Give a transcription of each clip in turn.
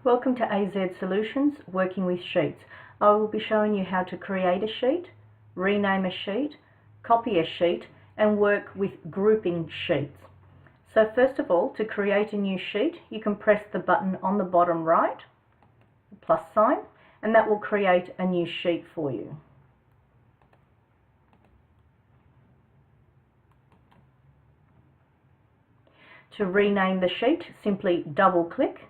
Welcome to AZ Solutions, Working with Sheets. I will be showing you how to create a sheet, rename a sheet, copy a sheet, and work with grouping sheets. So first of all, to create a new sheet, you can press the button on the bottom right, the plus sign, and that will create a new sheet for you. To rename the sheet, simply double click.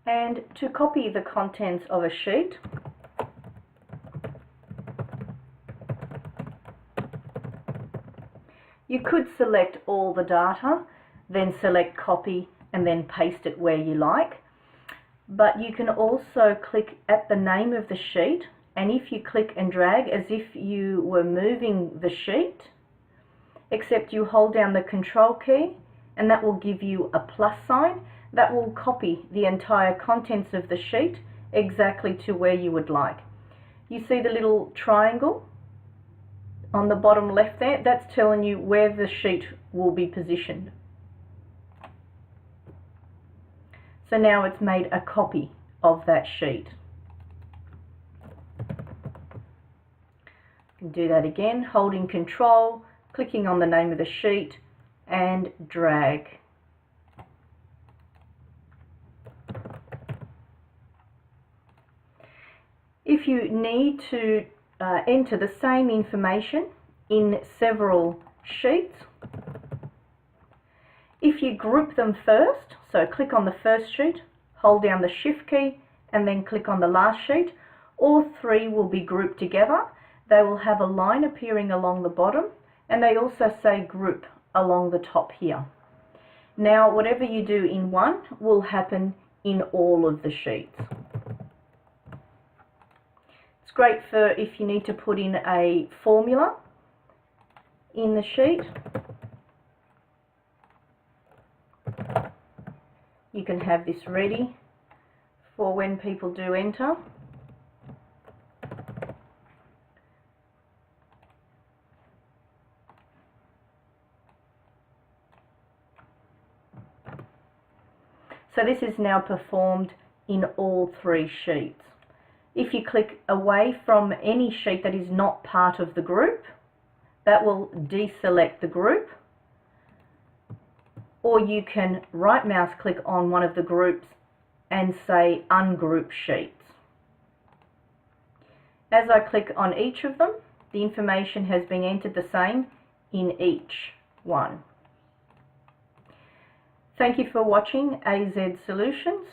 And to copy the contents of a sheet, you could select all the data, then select copy and then paste it where you like. But you can also click at the name of the sheet, and if you click and drag as if you were moving the sheet, except you hold down the control key and that will give you a plus sign. That will copy the entire contents of the sheet exactly to where you would like. You see the little triangle on the bottom left there? That's telling you where the sheet will be positioned. So now it's made a copy of that sheet. You can do that again, holding control, clicking on the name of the sheet and drag. If you need to enter the same information in several sheets, if you group them first, so click on the first sheet, hold down the shift key and then click on the last sheet, all three will be grouped together. They will have a line appearing along the bottom and they also say group along the top here. Now whatever you do in one will happen in all of the sheets. It's great for if you need to put in a formula in the sheet. You can have this ready for when people do enter. So this is now performed in all three sheets. If you click away from any sheet that is not part of the group, that will deselect the group. Or you can right mouse click on one of the groups and say ungroup sheets. As I click on each of them, the information has been entered the same in each one. Thank you for watching AZ Solutions.